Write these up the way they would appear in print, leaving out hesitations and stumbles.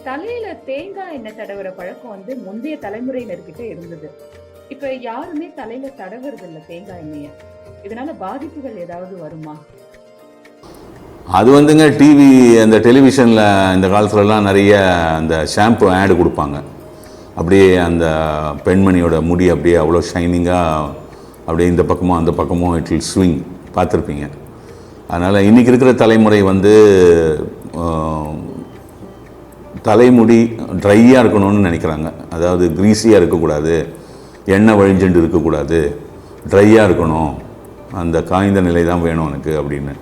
தலையில தேங்காய் எண்ணெய் தடவுற பழக்கம் முந்தைய தலைமுறையினர்கிட்ட இருந்தது. இப்ப யாருமே தலையில தடவுறது இல்ல தேங்காய் எண்ணெய. இதனால பாதிப்புகள் ஏதாவது வருமா? அது டிவி அந்த டெலிவிஷனில் இந்த காலத்துலலாம் நிறைய அந்த ஷாம்பு ஆடு கொடுப்பாங்க. அப்படியே அந்த பெண்மணியோட முடி அப்படியே அவ்வளோ ஷைனிங்காக அப்படியே இந்த பக்கமும் அந்த பக்கமும் இட் வில் ஸ்விங் பார்த்துருப்பீங்க. அதனால் இன்றைக்கி இருக்கிற தலைமுறை தலைமுடி ட்ரையாக இருக்கணும்னு நினைக்கிறாங்க. அதாவது க்ரீஸியாக இருக்கக்கூடாது, எண்ணெய் வழிஞ்சுண்டு இருக்கக்கூடாது, ட்ரையாக இருக்கணும், அந்த காய்ந்த நிலை தான் வேணும் எனக்கு அப்படின்னு.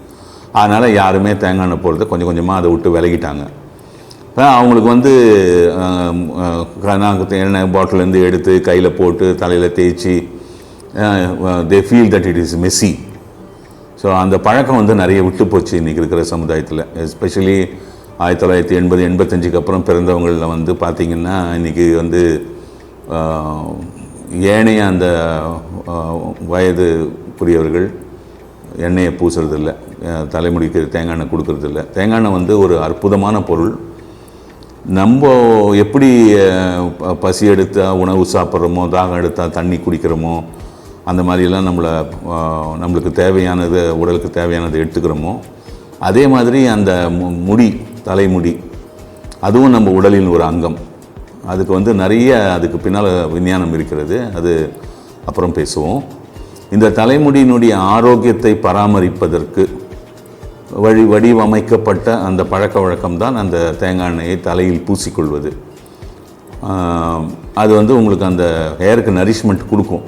அதனால் யாருமே தேங்காய் எண்ணெய் போடுறத கொஞ்சம் கொஞ்சமாக அதை விட்டு விலகிட்டாங்க. இப்போ அவங்களுக்கு எண்ணெய் பாட்டிலேருந்து எடுத்து கையில் போட்டு தலையில் தேய்ச்சி they feel that it is Messi. So அந்த பழக்கம் நிறைய விட்டு போச்சு இன்றைக்கி இருக்கிற சமுதாயத்தில். எஸ்பெஷலி 1980-85க்கு அப்புறம் பிறந்தவங்களில் பார்த்திங்கன்னா இன்றைக்கி ஏனைய அந்த வயதுக்குரியவர்கள் எண்ணெயை பூசுறதில்ல, தலைமுடிக்கு தேங்காய் எண்ணெய் கொடுக்கறதில்ல. தேங்காய் எண்ணெய் ஒரு அற்புதமான பொருள். நம்ம எப்படி பசி எடுத்தால் உணவு சாப்பிட்றோமோ, தாகம் எடுத்தால் தண்ணி குடிக்கிறோமோ, அந்த மாதிரியெல்லாம் நம்மளுக்கு தேவையானது, உடலுக்கு தேவையானது எடுத்துக்கிறோமோ, அதே மாதிரி அந்த முடி, தலைமுடி அதுவும் நம்ம உடலின் ஒரு அங்கம். அதுக்கு நிறைய அதுக்கு பின்னால் விஞ்ஞானம் இருக்கிறது. அது அப்புறம் பேசுவோம். இந்த தலைமுடியினுடைய ஆரோக்கியத்தை பராமரிப்பதற்கு வடிவமைக்கப்பட்ட அந்த பழக்க வழக்கம்தான் அந்த தேங்காய் எண்ணெயை தலையில் பூசிக்கொள்வது. அது உங்களுக்கு அந்த ஹேருக்கு நரிஷ்மெண்ட் கொடுக்கும்.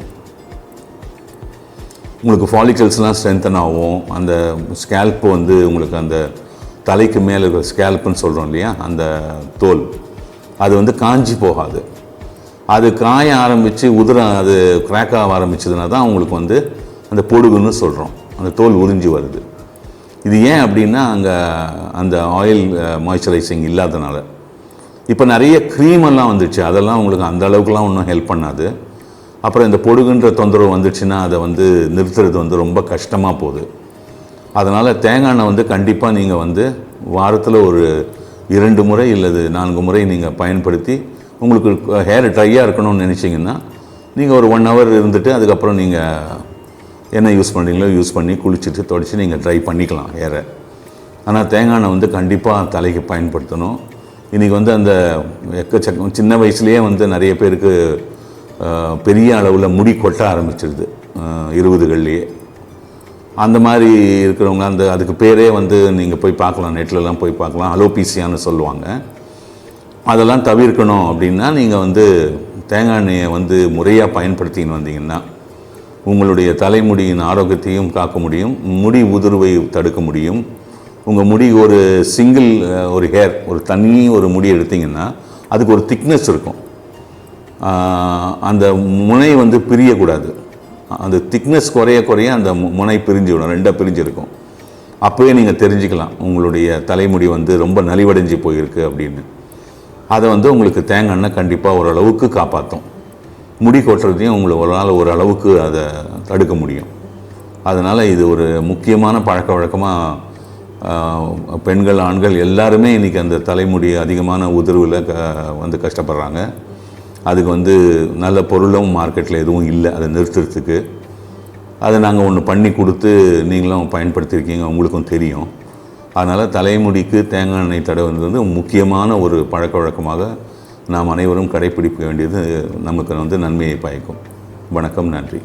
உங்களுக்கு ஃபாலிக்கல்ஸ்லாம் ஸ்ட்ரென்தன் ஆகும். அந்த ஸ்கேல்ப்பு உங்களுக்கு அந்த தலைக்கு மேலே இருக்கிற ஸ்கேல்ப்புன்னு சொல்கிறோம் இல்லையா, அந்த தோல் அது காஞ்சி போகாது. அது காய ஆரம்பித்து அது கிராக் ஆக ஆரம்பிச்சதுன்னா தான் உங்களுக்கு அந்த பொடுகுன்னு சொல்கிறோம், அந்த தோல் உறிஞ்சி வருது. இது ஏன் அப்படின்னா அங்கே அந்த ஆயில் மாய்ஸ்சரைசிங் இல்லாதனால. இப்போ நிறைய க்ரீமெல்லாம் வந்துடுச்சு, அதெல்லாம் உங்களுக்கு அந்த அளவுக்குலாம் ஒன்றும் ஹெல்ப் பண்ணாது. அப்புறம் இந்த பொடுகுன்ற தொந்தரவு வந்துடுச்சுன்னா அதை நிறுத்துறது ரொம்ப கஷ்டமாக போகுது. அதனால் தேங்காய் எண்ணெய் கண்டிப்பாக நீங்கள் வாரத்தில் ஒரு 2 முறை இல்லது 4 முறை நீங்கள் பயன்படுத்தி, உங்களுக்கு ஹேர் ட்ரையாக இருக்கணும்னு நினச்சிங்கன்னா நீங்கள் ஒரு 1 ஹவர் இருந்துட்டு அதுக்கப்புறம் நீங்கள் என்ன யூஸ் பண்ணுறீங்களோ யூஸ் பண்ணி குளிச்சுட்டு தொடச்சி நீங்கள் ட்ரை பண்ணிக்கலாம் ஹேரை. ஆனால் தேங்காய் எண்ணெய் கண்டிப்பாக தலைக்கு பயன்படுத்தணும். இன்றைக்கி அந்த எக்கச்சக்கம் சின்ன வயசுலேயே நிறைய பேருக்கு பெரிய அளவில் முடி கொட்ட ஆரம்பிச்சிடுது 20கள்லேயே. அந்த மாதிரி இருக்கிறவங்க அதுக்கு பேரே நீங்கள் போய் பார்க்கலாம், நெட்லலாம் போய் பார்க்கலாம், அலோபீசியான்னு சொல்லுவாங்க. அதெல்லாம் தவிர்க்கணும் அப்படின்னா நீங்கள் தேங்காய் எண்ணெயை முறையாக பயன்படுத்தின்னு வந்தீங்கன்னா உங்களுடைய தலைமுடியின் ஆரோக்கியத்தையும் காக்க முடியும், முடி உதிர்வை தடுக்க முடியும். உங்கள் முடி ஒரு சிங்கிள் ஒரு ஹேர், ஒரு தனி ஒரு முடி எடுத்திங்கன்னா அதுக்கு ஒரு திக்னஸ் இருக்கும். அந்த முனை பிரியக்கூடாது. அந்த திக்னஸ் குறைய குறைய அந்த முனை பிரிஞ்சுவிடும், 2 பிரிஞ்சிருக்கும். அப்போவே நீங்கள் தெரிஞ்சுக்கலாம் உங்களுடைய தலைமுடி ரொம்ப நலிவடைஞ்சு போயிருக்கு அப்படின்னு. அதை உங்களுக்கு தேங்காய் எண்ணெய் கண்டிப்பாக ஓரளவுக்கு காப்பாற்றும். முடி கொட்டுறதையும் உங்களுக்கு ஓரளவுக்கு அதை தடுக்க முடியும். அதனால் இது ஒரு முக்கியமான பழக்க வழக்கமாக பெண்கள் ஆண்கள் எல்லாருமே இன்றைக்கி அந்த தலைமுடி அதிகமான உதிர்வில் கஷ்டப்படுறாங்க. அதுக்கு நல்ல பொருளும் மார்க்கெட்டில் எதுவும் இல்லை அதை நிறுத்துறதுக்கு. அதை நாங்கள் ஒன்று பண்ணி கொடுத்து நீங்களும் பயன்படுத்தியிருக்கீங்க, உங்களுக்கும் தெரியும். அதனால் தலைமுடிக்கு தேங்காய் எண்ணெய் தடவுறது முக்கியமான ஒரு பழக்க வழக்கமாக நாம் அனைவரும் கடைப்பிடிக்க வேண்டியது நமக்கு நன்மையை பயக்கும். வணக்கம், நன்றி.